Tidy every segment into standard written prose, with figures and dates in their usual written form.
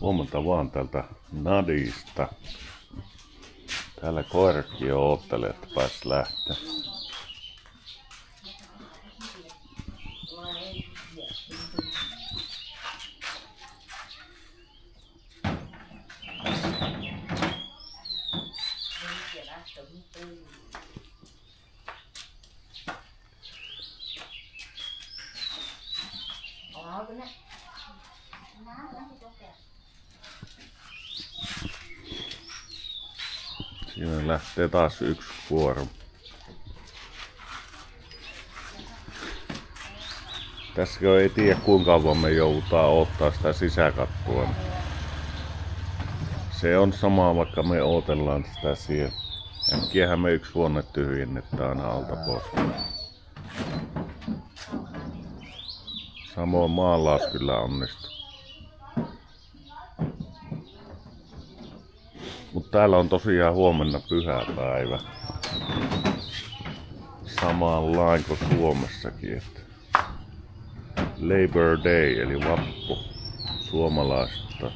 Huomenta vaan tältä Nadista. Täällä koirakin jo oottelee, että pääs lähteä. Siinä lähtee taas yksi kuorma. Tässä ei tiedä kuinka kauan me joudutaan ottaa sitä sisäkattoa. Se on sama vaikka me odotellaan sitä siihen. Äkkiähän me yksi huone tyhjennetään aina alta pois. Samoin maalaus kyllä onnistuu. Mutta täällä on tosiaan huomenna pyhäpäivä. Samanlain kuin Suomessakin. Että Labor Day eli vappu suomalaista.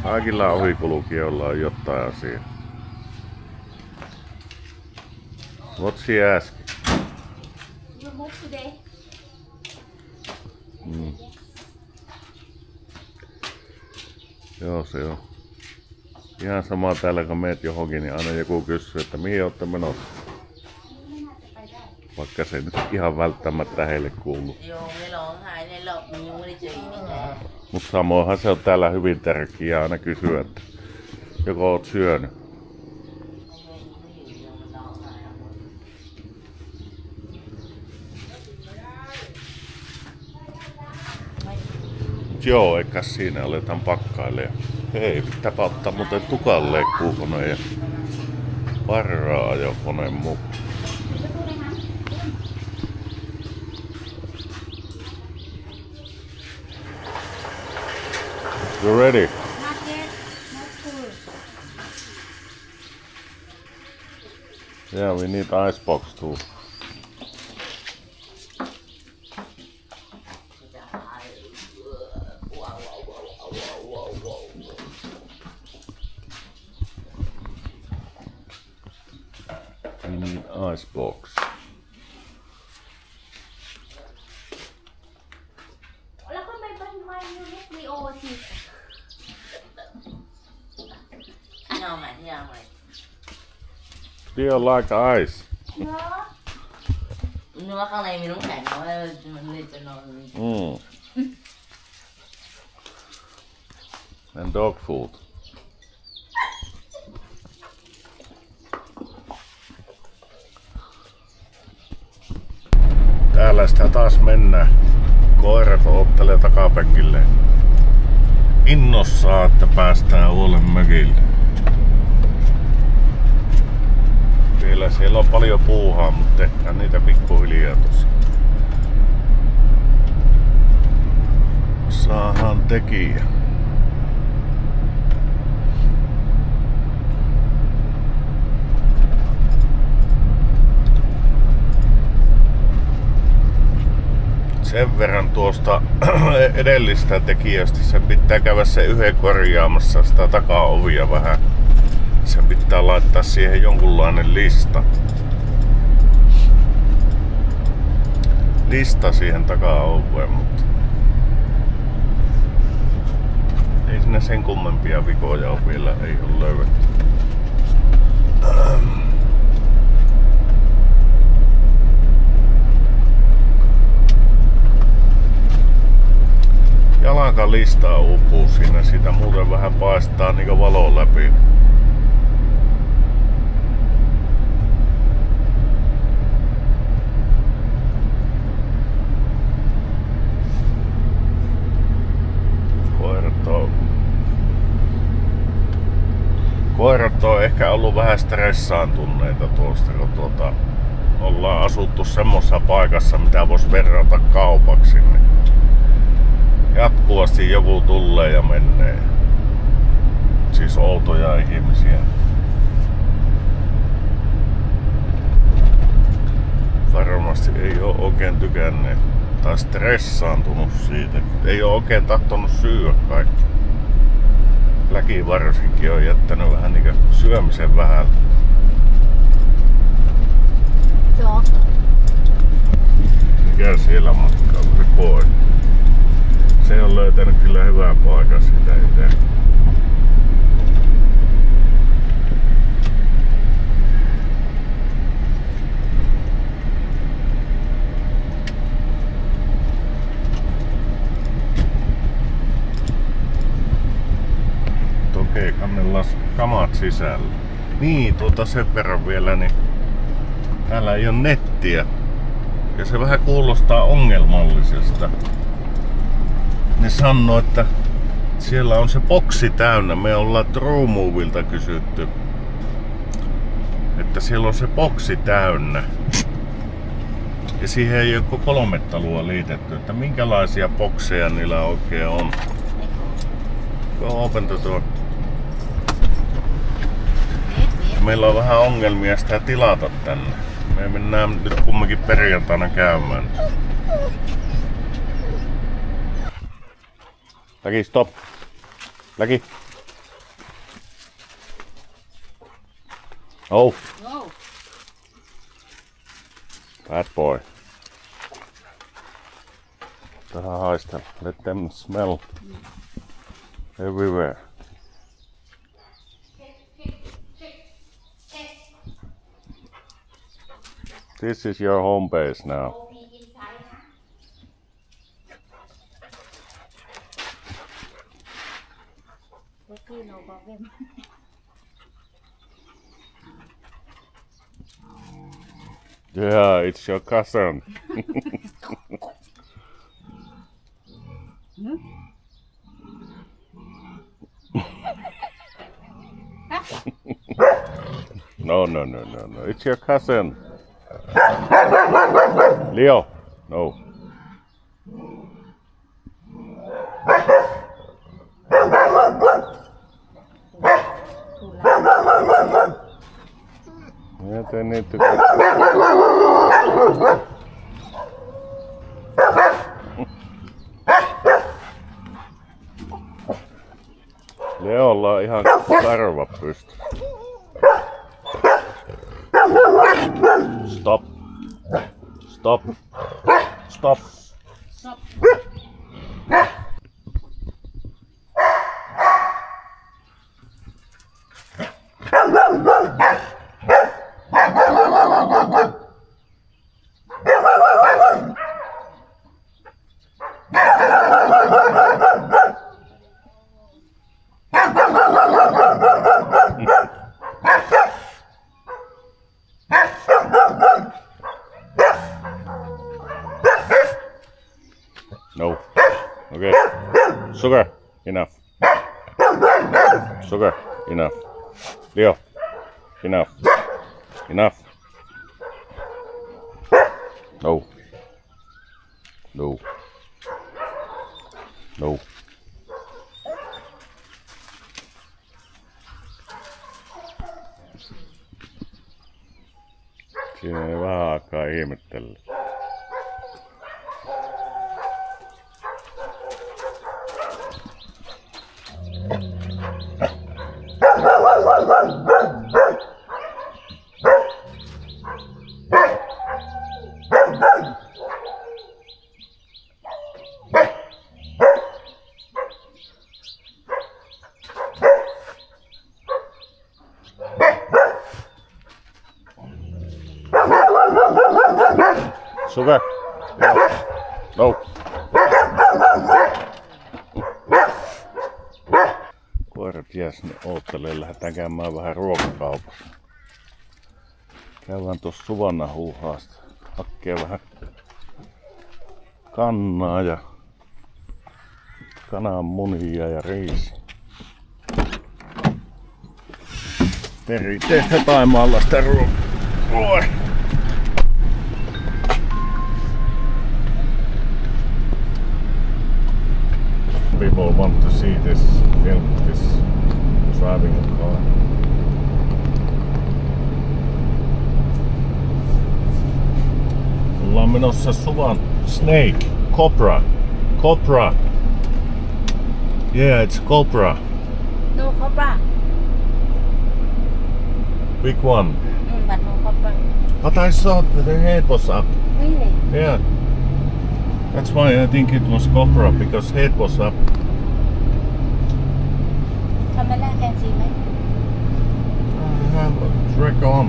Kaikilla ohikulkijoilla on jotain asiaa. What's he asking? You move today? Joo, se on. Ihan sama täällä kun meet johonkin, niin aina joku kysyy, että mihin olette menossa. Vaikka se nyt ihan välttämättä heille kuuluu. Mutta samoinhan se on täällä hyvin tärkeää aina kysyä, että joko oot syönyt. Joo, eikä siinä aletaan pakkailemaan. Hei, pitääpä ottaa muuten tukan leikkuukoneen ja parra-ajokoneen mukaan. You ready? Not yet. Not full. Yeah, we need icebox too. We need icebox. Wala ko may pahiwain yung net ni Otis. Do you like ice? No? Nhưng mà con này mình uống cạn nó mình lên cho nó. And dog food. Täällä sitä taas mennään. Koirat ottelee takapenkille. Innossaan, että päästään uudelle mökille. Vielä siellä on paljon puuhaa, mutta tehdään niitä pikkuhiljaa tossa. Saahan tekijä. Sen verran tuosta edellistä tekijästä, sen pitää käydä se yhden korjaamassa sitä takaovia vähän. Sen pitää laittaa siihen jonkunlainen lista. Lista siihen takaoveen, mutta ei siinä sen kummempia vikoja ole vielä, ei ole löydetty. Jalkalista uupuu siinä, siitä muuten vähän paistaa niinku valon läpi. Koirat on ehkä ollut vähän stressaantuneita tuosta, kun ollaan asuttu semmosessa paikassa, mitä vois verrata kaupaksi. Niin jatkuvasti joku tulee ja menee. Siis outoja ihmisiä. ei oo oikein tykänneet tai stressaantunut siitä. Ei oo oikein tahtonut syödä kaikki. Läki varsinkin on jättänyt vähän niinkö syömisen vähän. Joo. Mikä siellä matkaa, se koi? Se on löytänyt kyllä hyvän paikan sitä itse. Okei, kannellaan kamat sisällä. Niin, sen verran vielä, niin täällä ei ole nettiä. Ja se vähän kuulostaa ongelmallisesta. Ne sanoo, että siellä on se boksi täynnä. Me ollaan TrueMovilta kysytty, että siellä on se boksi täynnä. Ja siihen ei ole 3 talua liitetty, että minkälaisia bokseja niillä oikein on. Open the door. Meillä on vähän ongelmia sitä tilata tänne. Me mennään nyt kumminkin perjantaina käymään. Läki, stop. Läki. Oh. No. Bad boy. Tähän haistella. Let them smell everywhere. This is your home base now. Yeah, it's your cousin. No, it's your cousin. Leo, no. Yeah, they need to get... Leolla on ihan karva pystyssä. Stop. Stop. Stop. Stop. No. Okay. Sugar, enough. Sugar, enough. Leo, enough. Enough. No. No. No. Siinä ei vähän aikaa ihmettellä. Sugar. No. Koirat jääs, ne oottelee, lähdetään käymään vähän ruokakaupassa. Käydään tuossa Suvannan huuhaasta. Hakkee vähän kannaa ja kananmunia ja riisiä. Perinteistä taimaalaista ruokaa. People want to see this film, this driving a car. Ollaan menossa suvan snake, cobra. Cobra. Yeah, it's cobra. No cobra. Big one. But no cobra. But I thought that the head was up. Really? Yeah. That's why I think it was cobra, because head was up. Camera can seeไหม Drag on.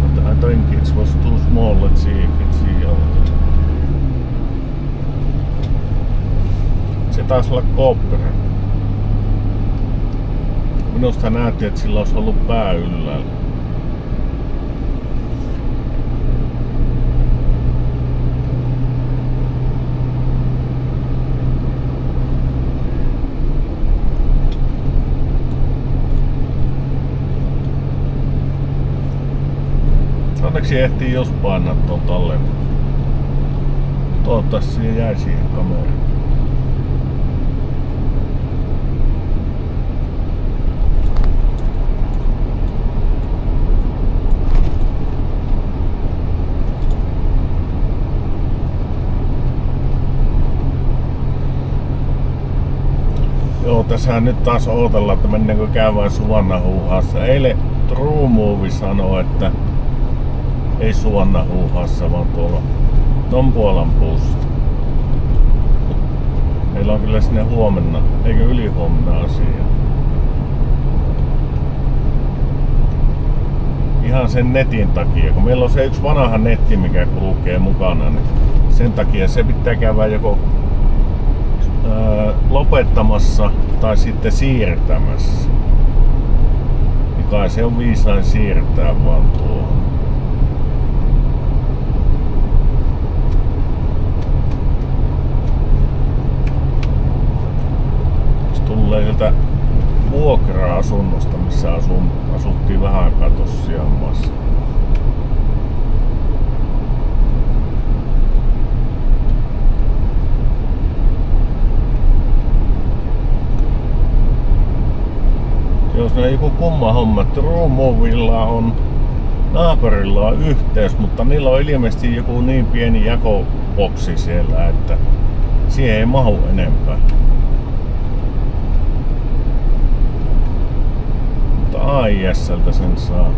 But I think it was too small. Let's see if it's here. Se taisi olla kobra. Minusta näytti, että sillä olisi ollut pää yllällä. Onneksi ehtii jos painaa tuon tallen. Toivottavasti siihen jäi siihen kameraan. Joo, tässähän nyt taas odotellaan, että mennäänkö käymään Suvannahuuhassa. Eilen True Movie sanoi, että ei Suvannahuuhassa, vaan tuolla Tompuolan puussa. Meillä on kyllä sinne huomenna, eikö ylihuomenna asia. Ihan sen netin takia, kun meillä on se yksi vanha netti, mikä kulkee mukana, niin sen takia se pitää käydä joko lopettamassa tai sitten siirtämässä. Niin kai se on viisain siirtää vaan tuohon. Se tulee sieltä vuokra-asunnosta, missä asuttiin vähän aikaa tossa Sianmaassa. Jos ne joku kumma homma, True Moviella on naapurilla on yhteys, mutta niillä on ilmeisesti joku niin pieni jakoboksi siellä, että siihen ei mahu enempää. Mutta AIS:ltä sen saa.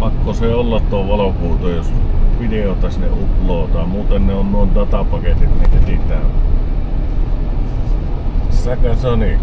Pakko se olla tuo valokuuto, jos videota sinne uploadaa. Muuten ne on nuo datapaketit, ne ketitään. Sakasonic.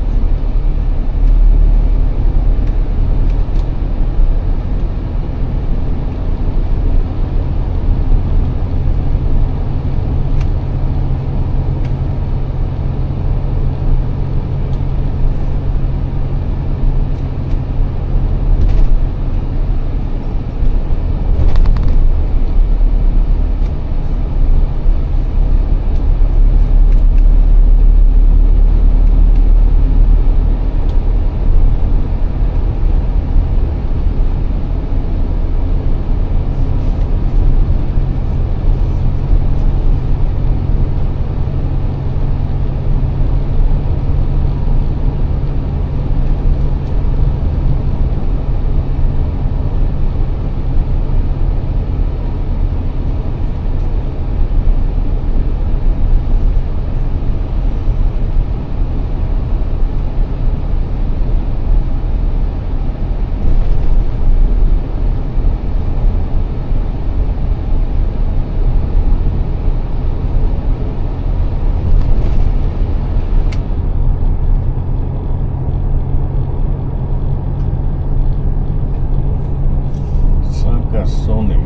Sonic.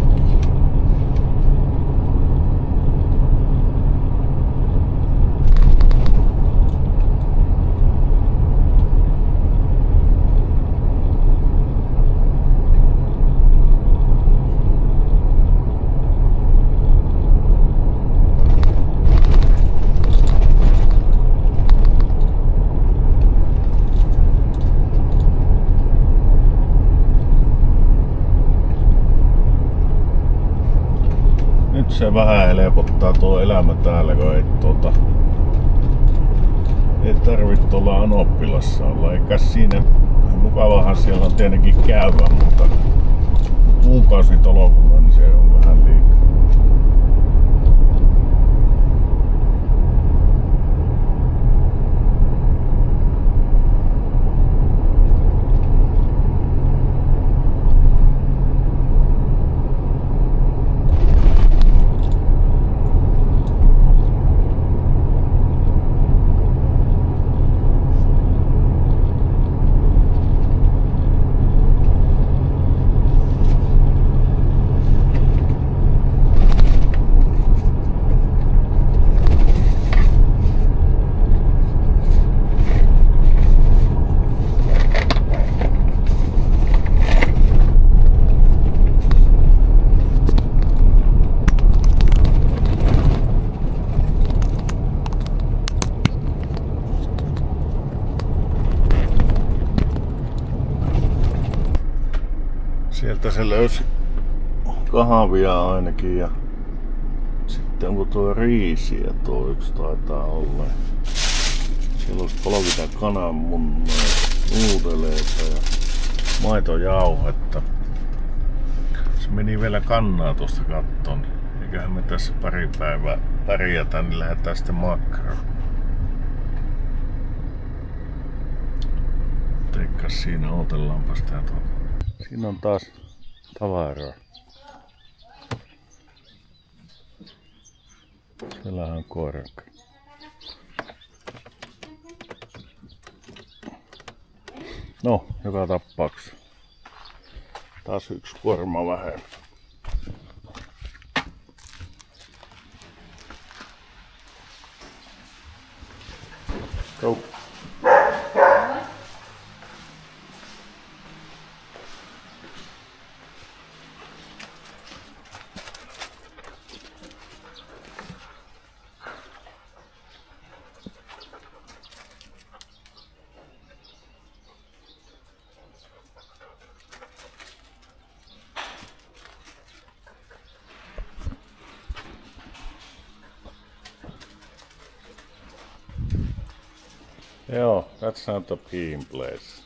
Se vähän helpottaa tuo elämä täällä, kun ei tarvitse olla Anoppilassa olla. Eikä siinä, mukavahan siellä on tietenkin käyvä, mutta kuukausitolkulla, niin se on vähän liikaa. Sieltä se löysi kahvia ainakin ja sitten onko tuo riisiä tuo yksi taitaa olla. Siellä olisi 30 kananmunaa, nuudeleita ja maitojauhetta. Se meni vielä kannaa tuosta kattoon. Eiköhän me tässä pari päivää pärjätä, niin lähdetään sitten makkaroon. Teikkas siinä, odotellaanpa sitä tuolla. Siinä on taas tavaraa. Siellähän on koiranka. No, joka tapauksessa. Taas yksi kuorma vähemmän. Go. Joo, that's not a peeing place.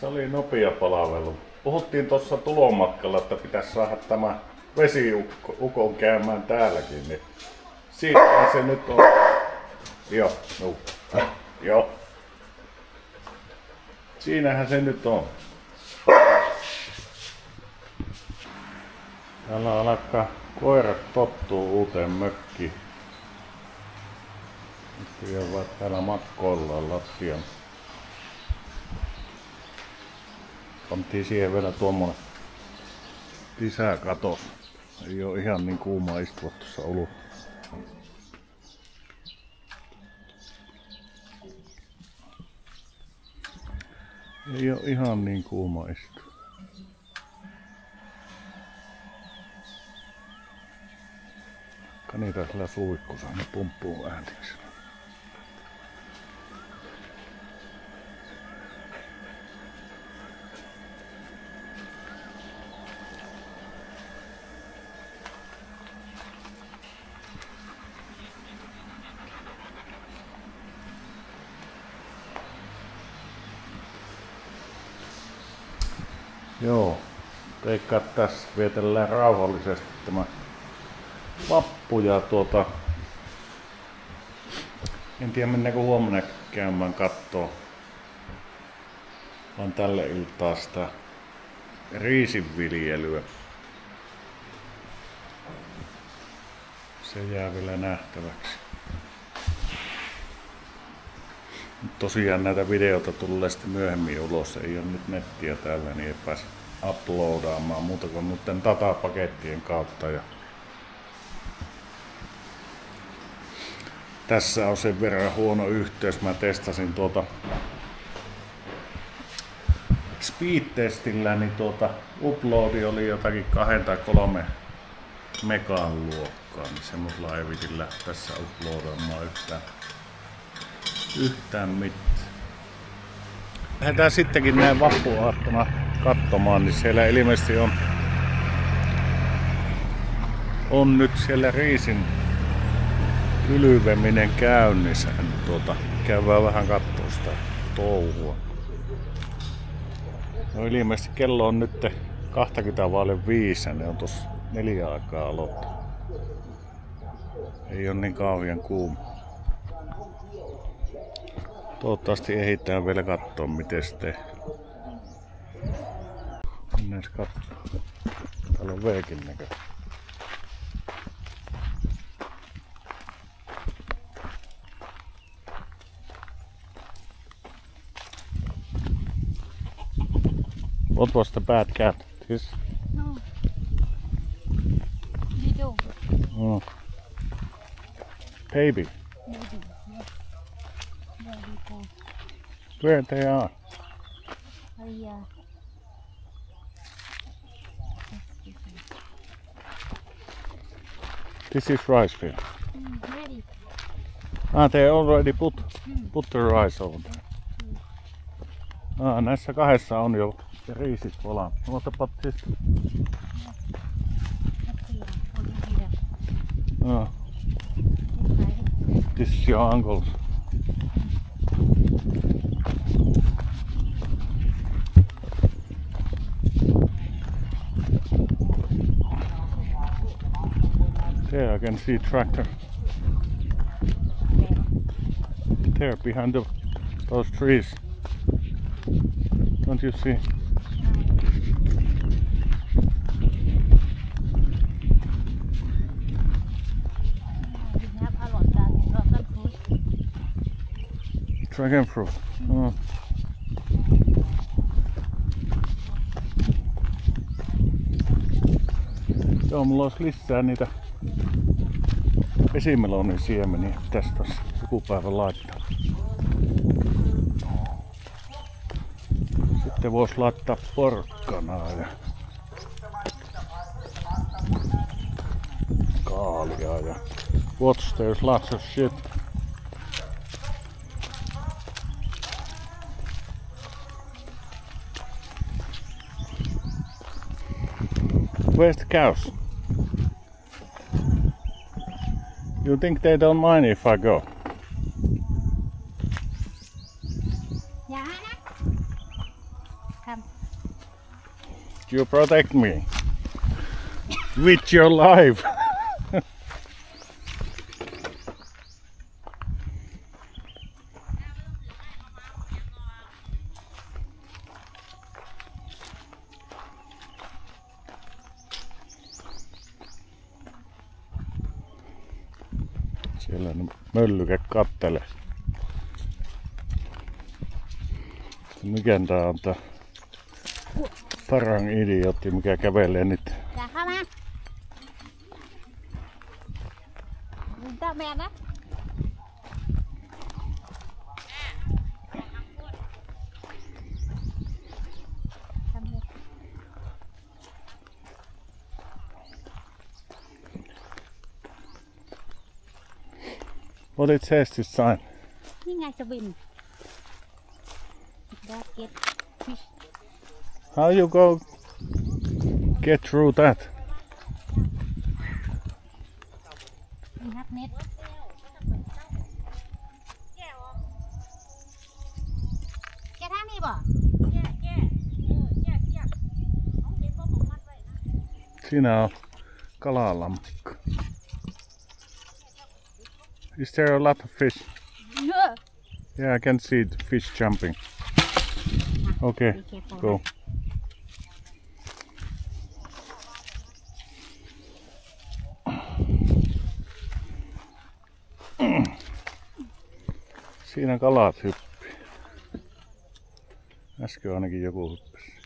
Se oli nopea palvelu. Puhuttiin tuossa tulomatkalla, että pitäisi saada tämä vesiukon käymään täälläkin, niin siitä se nyt on. Joo, no. Joo. Siinähän se nyt on. Täällä alkaa koirat tottuu uuteen mökkiin. Nyt vaan täällä makkoillaan lattian. Pantiin siihen vielä tuommoinen lisäkatos. Ei oo ihan niin kuuma istua tuossa ollut. Ei oo ihan niin kuuma istua. Kanita sillä suvikkossa, ne pumppuu ääniksi. Joo, teikkaa tässä vietellään rauhallisesti tämä vappu ja en tiedä mennäänkö huomenna käymään kattoo. On tälle iltaa sitä riisinviljelyä. Se jää vielä nähtäväksi. Tosiaan näitä videoita tulee sitten myöhemmin ulos. Ei ole nyt nettiä täällä, niin ei pääse uploadaamaan muuta kuin noiden datapakettien kautta. Ja tässä on sen verran huono yhteys. Mä testasin speed-testillä, niin uploadi oli jotakin 2 tai 3 megan luokkaa, niin semmoisella ei viitin lähteä tässä uploadaamaan yhtään mitään. Lähdetään sittenkin näin vappuaattona katsomaan, niin siellä ilmeisesti on on nyt siellä riisin kylveminen käynnissä. Käydään vähän kattoo sitä touhua. No ilmeisesti kello on nyt 20:05 ja ne on tossa 4 aikaa aloittanut. Ei ole niin kauhean kuuma. Toivottavasti ehditään vielä katsoa miten se tehdään. Mennään katsoa. Täällä on veekin näkö. What was the bad cat? This? No. Little. Oh. Baby. Maybe. Yes. Very cool. Where they are? This is rice field. Ready. They already put the rice over there. Näissä kahdessa on jo riisit valmiit. What about this? This is your uncle's. There I can see tractor. There behind those trees. Don't you see? Dragon fruit. Oh. Joo, mulla olisi lisää niitä vesimelonin siemeniä. Pitäis tossa joku päivä laittaa. Sitten vois laittaa porkkanaa ja kaalia ja watch, there's lots of shit. Where's the cows? You think they don't mind if I go? Yeah. Come. You protect me with your life. Siellä möllyke kattelee. Mikä tää on tää parang idiootti, mikä kävelee nyt? Dạ không ăn. Tao mẹ đó. What it says this sign? Như ngay cho bình. That get fish. How you go get through that? We have net. Cái thang đi bỏ. Siinä on kalalampikko. Is there a lot of fish? Yeah. Yeah, I can see the fish jumping. Okay, Be careful. go. Siinä kalat hyppii. Äsken ainakin joku hyppäsi.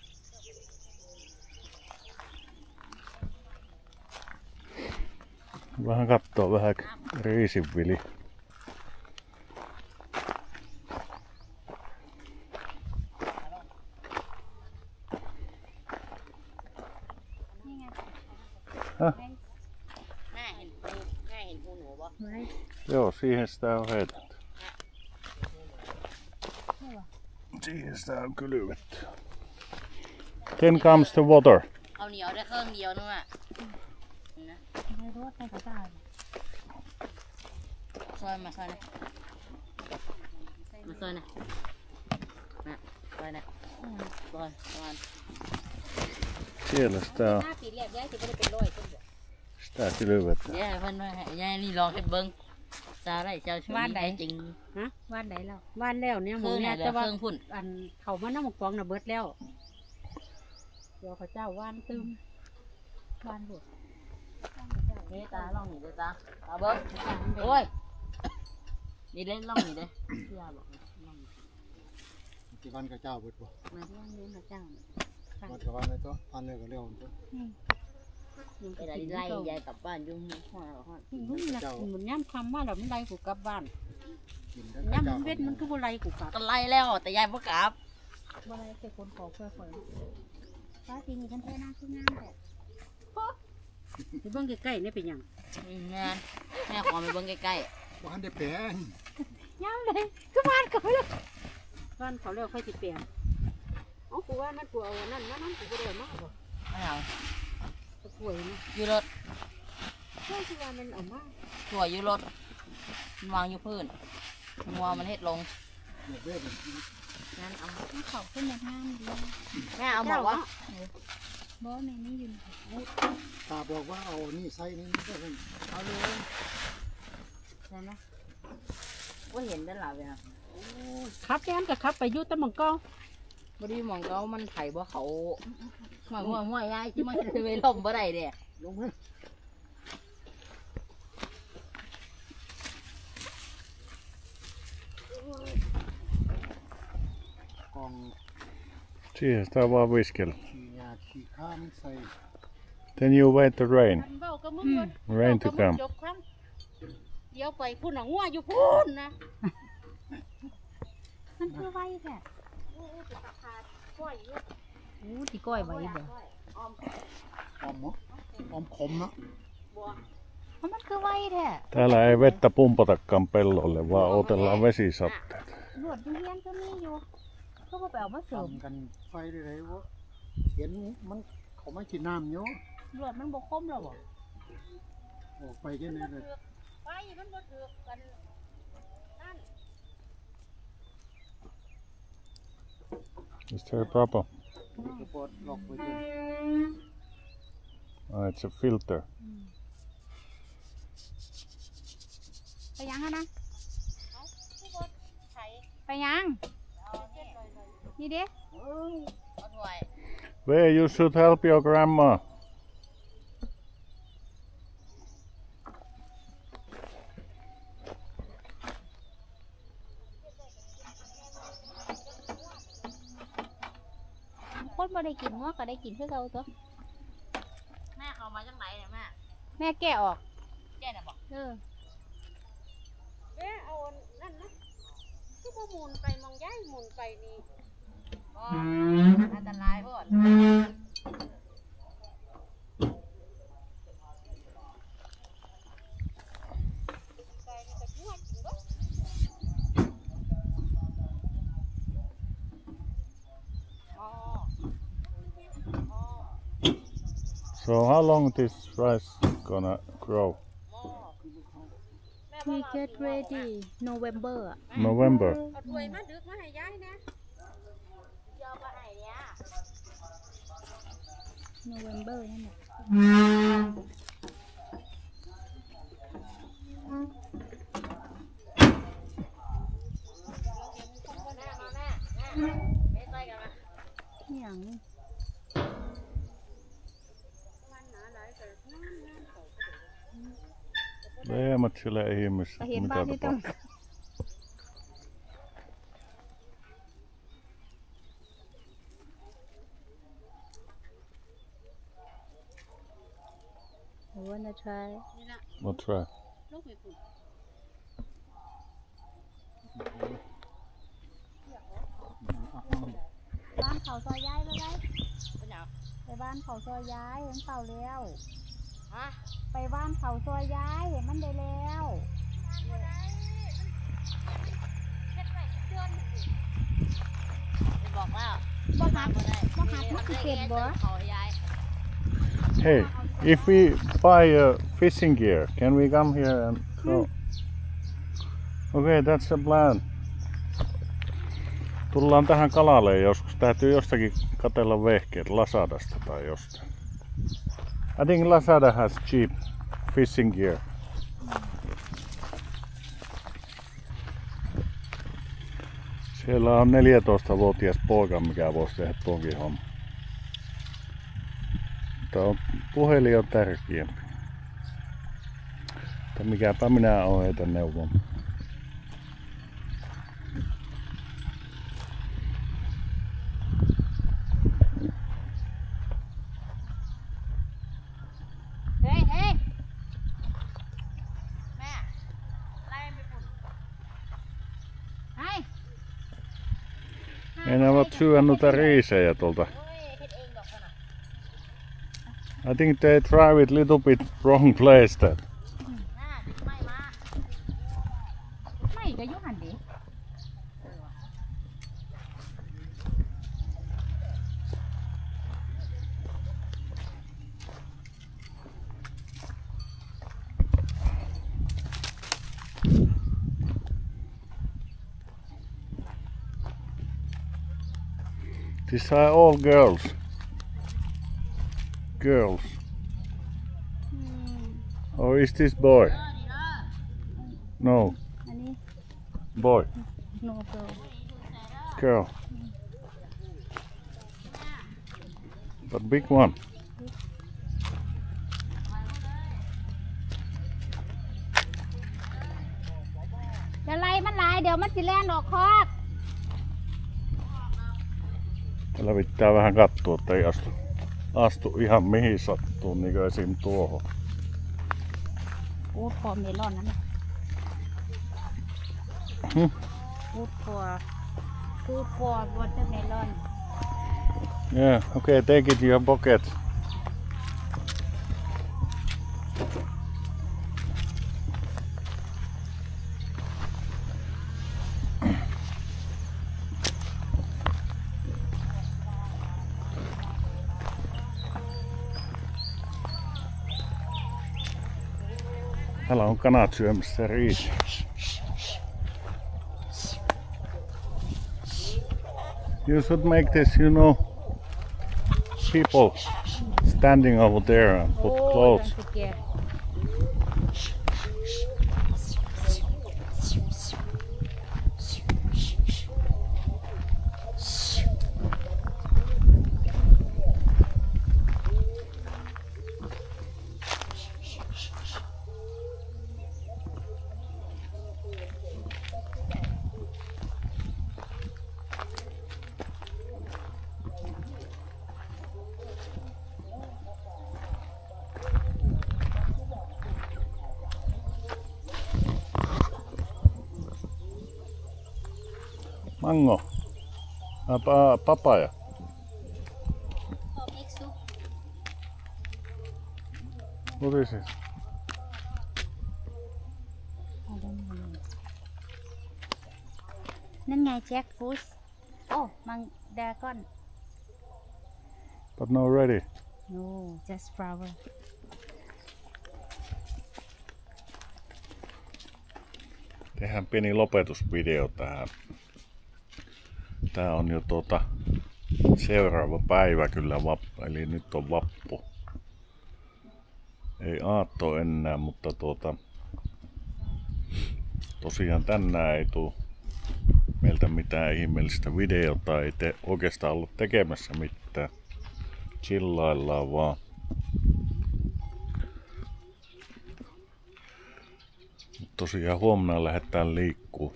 Vähän kattoo vähän riisinvili. Häh? Joo, siihen sitä on heitetty. Siihen sitä on kylvetty. Then comes the water. เอาเหนียวได้เครื่องเดียวนู่นอ่ะ Đây รถไปกระจาย ซอยมาซอยนะมาซอยนะนะซอยนะซอยซอย Siellä sitä on. ปีแรกย้ายสิบ่ได้เป็นร้อยคนเดียว Sitä kylvetään. ยายเพิ่นว่ายายนี่ลองให้เบิ่งซาได้เจ้าช่วยจริง ฮะว่านไหนแล้วว่านแล้วเนี่ยห เค มู รื่องไหน เนี่ย แล้ แต่ ว ว่า เครื่องพุ่น อันเขามาน้ำหมกฟองน่ะเบิดแล้วเดี๋ยวเขาเจ้าว่านตึมว่านหมด นี่ตาลองนี่เด้อตาเบิ่งโอ้ยนี่เล่นลองนี่เด้พี่ยาบอกลอง กี่วันก็เจ้าเบิดบ่ มาที่ว่านเลี้ยงพระเจ้าน่ะ วันก็วันเลยตัวพันเลยก็เร็วตัว ยัง ไป ก็ ได้ กิน ไล่ เก่าย ายกลับบ้านยุ่งหัวหัว มันหนักเหมือนย่ำคำว่าเราไม่ไล่กูกลับบ้าน กินได้ ย่ำมันเวทมันก็บ่ไล่กูกลับ ก็ไล่แล้วแต่ยายบ่กลับ บ่ไล่แต่คนขอเพื่อข่อยป้าทีนี้ฉันแท้หน้าคืองามแต่ไปเบิ่งใกล้ๆนี่เป็นหยัง งานแม่ขอไปเบิ่งใกล้ บ้านได้แปลง ย่ำเลยก็บ้านเขาเลยบ้านเขาเรียกค่อยสิเปลี่ยนอ๋อกูว่ามันกูเอาอันนั่นมานั่นกูก็ได้มากบ่ ๆไม่เอา ตะป่วยนะ อยู่รถ เพื่อที่ว่ามันเอามา ถั่วอยู่รถมันวางอยู่พื้นงัวมันเฮ็ดลง เด็กเว้ย งั้นเอา เขาขึ้นมาห้ามดี แม่เอาบอกว่า บ่ในนี้อยู่ ตาบอกว่าเอานี่ใส่นี่ไม่ได้ เอาเลยใช่ไหมว่าเห็นได้หลายเลยนะ ขับแกนกับขับไปอยู่ตะมังกอ บ่ได้มองเขามันไถบ่เขาหัวยายที่มันไปล่มบ่ได้เด้ ลงไหมกอง Siihen sitä vaan viskellä. ขี้ยาขี้ข้ามใส่ Then you wait the rain. มันเบ้ากับมึงก่อน Rain to come. จบครั้งเดี๋ยวไปพุ่นน่ะงัวอยู่พุ่นนะมันคือไว้แท้โอ้สิตะขาดก้อยอยู่โอ้สิก้อยไว้บ่ ออมเนาะออมขมเนาะ เพราะมันคือไว้แท้ Täällä ei vettä pumpatakaan pellolle, vaan otellaan vesisatteet. หนวดเฮียนก็มีอยู่ก็บ่ไปเอามาเสริม ทำกันไฟได้ไรวะเห็นมันเขาไม่กินน้ำเนาะ หนวดมันบ่คมแล้วบ่ ออกไปแค่นี้เลย ไปมันบ่ถือกันนั่น Is there a problem? กระปอดหลอกไปจน Oh, it's a filter. ไปยังฮะนะไปยังนี่เด้ เอาถ้วย Where you should help your grandma. คนบ่ได้กินงัวก็ได้กินคือเก่าตัว แม่เขามาจากไหนเนี่ยแม่ แม่แกะออก แก่น่ะบอก เออเอานั่นนะคือบ่หมุนไปมองย้ายหมุนไปนี่ ก็อันตรายพ่อน ไปนี่ก็งัวกินบ่ อ๋อ So how long this rice gonna grow? We get ready November อ่ะ November. เอาถ้วยมาดึกมาให้ยายนะ เยอะไปไหนเนี่ย November นั่นแหละ แม่มาแม่ไม่ใส่กันมา นี่หยัง Lehmät siellä ihmiset. ก็เห็น Mitä บ้านที่ต้อง tapahtuu? I wanna try We'll try. ลูกไปปลูกบ้านเขาซอยย้ายแล้วไง เป็นหยัง ไปบ้านเขาซอยย้ายเห็นเปล่าแล้ว ฮะ ไปบ้านเขาซอยย้ายเห็นมันได้แล้ว บอกแล้ว บ่หัก บ่ได้ บ่หักมันสิเข็ดบ่ เขายาย Hey, if we buy fishing gear, can we come here and go? Okay, that's the plan. Tullaan tähän kalalle joskus. Täytyy jostakin katsella vehkeet Lazadasta tai jostain. I think Lazada has cheap fishing gear. Siellä on 14-vuotias poika, mikä voisi tehdä tuonkin homman. Mutta puhelin on tärkeämpi. Mutta mikäpä minä oon heitä neuvomaan. Hei hei! Mää! Lähden pipun. Hei! Ei ne ovat syödä noita riisejä tuolta. I think they drive it little bit wrong place that. ไม่ก็ยุหันดิ These are all girls. Girls. Or is this boy? No. อันนี้ Boy. โนเกิล Girl. But big one. จะไล่มันหลายเดี๋ยวมันสิแล่นออกคอก Tällä pitää vähän katsoa, että ei astu ihan mihin sattuu, niin kuin esim. Tuohon. อูดคอเมลอนนั่นน่ะ อูดคอฟูดคอวอเตอร์เมลอน Yeah, okay, take it in your pocket. Täällä on kanat syömässä riisiä. You should make this, you know, people standing over there and put clothes. Mango. Papaya. What is it? นั่นไงแจ็คฟูสโอ้มังดากอน But not ready. no just flower Tehdään pieni lopetusvideo tähän. Tää on jo seuraava päivä kyllä eli nyt on vappu. Ei aatto enää, mutta tosiaan tänään ei tuu meiltä mitään ihmeellistä videota, ei oikeastaan ollut tekemässä mitään. Chillaillaan vaan. Tosiaan huomenna lähdetään liikkuu.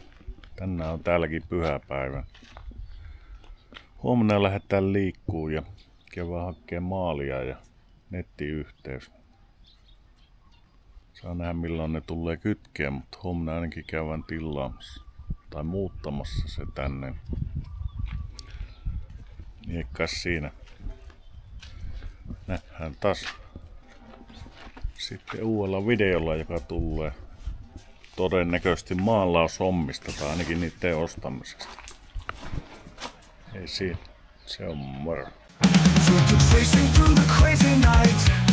Tänään on täälläkin pyhäpäivä. Huomenna lähdetään liikkuu ja käydään hakkeen maalia ja nettiyhteys. Saa nähdä milloin ne tulee kytkeen, mutta huomenna ainakin käydään tilaamassa tai muuttamassa se tänne. Niekkas siinä. Nähdään taas sitten uudella videolla, joka tulee todennäköisesti maalaushommista tai ainakin niiden ostamisesta. Ei siinä. Se on moro. Chasing through the crazy night.